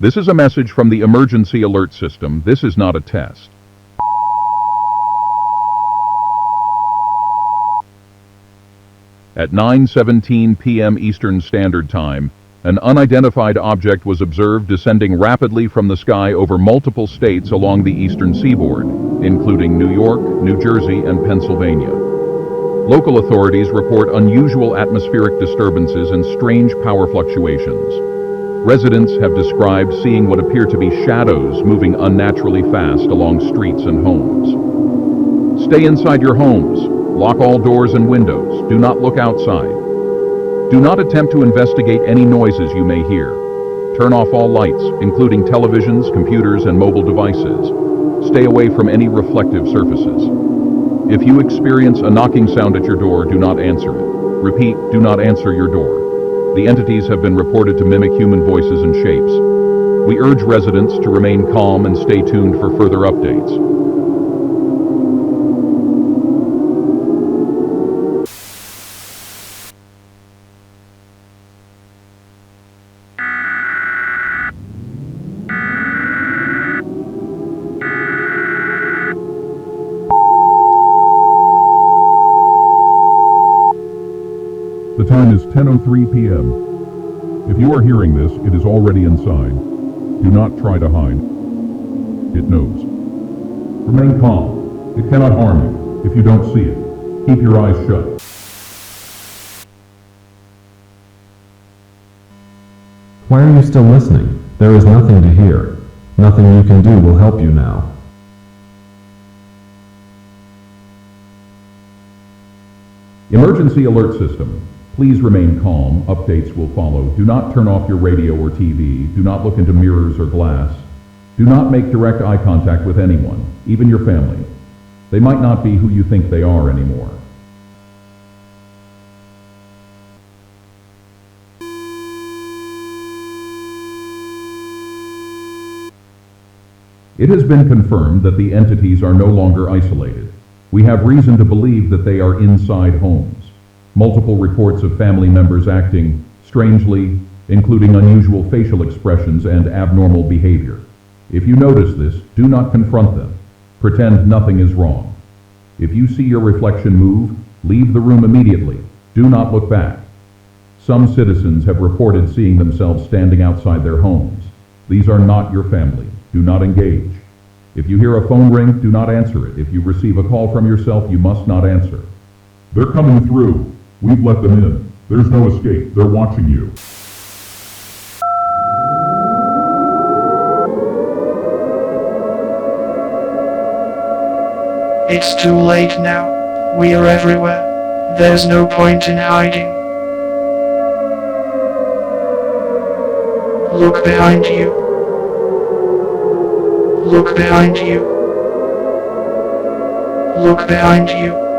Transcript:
This is a message from the emergency alert system. This is not a test. At 9:17 p.m. Eastern Standard Time, an unidentified object was observed descending rapidly from the sky over multiple states along the eastern seaboard, including New York, New Jersey, and Pennsylvania. Local authorities report unusual atmospheric disturbances and strange power fluctuations. Residents have described seeing what appear to be shadows moving unnaturally fast along streets and homes. Stay inside your homes. Lock all doors and windows. Do not look outside. Do not attempt to investigate any noises you may hear. Turn off all lights, including televisions, computers, and mobile devices. Stay away from any reflective surfaces. If you experience a knocking sound at your door, do not answer it. Repeat, do not answer your door. The entities have been reported to mimic human voices and shapes. We urge residents to remain calm and stay tuned for further updates. The time is 10:03 p.m. If you are hearing this, it is already inside. Do not try to hide. It knows. Remain calm. It cannot harm you if you don't see it. Keep your eyes shut. Why are you still listening? There is nothing to hear. Nothing you can do will help you now. Emergency alert system. Please remain calm. Updates will follow. Do not turn off your radio or TV. Do not look into mirrors or glass. Do not make direct eye contact with anyone, even your family. They might not be who you think they are anymore. It has been confirmed that the entities are no longer isolated. We have reason to believe that they are inside homes. Multiple reports of family members acting strangely, including unusual facial expressions and abnormal behavior. If you notice this, do not confront them. Pretend nothing is wrong. If you see your reflection move, leave the room immediately. Do not look back. Some citizens have reported seeing themselves standing outside their homes. These are not your family. Do not engage. If you hear a phone ring, do not answer it. If you receive a call from yourself, you must not answer. They're coming through. We've let them in. There's no escape. They're watching you. It's too late now. We are everywhere. There's no point in hiding. Look behind you. Look behind you. Look behind you.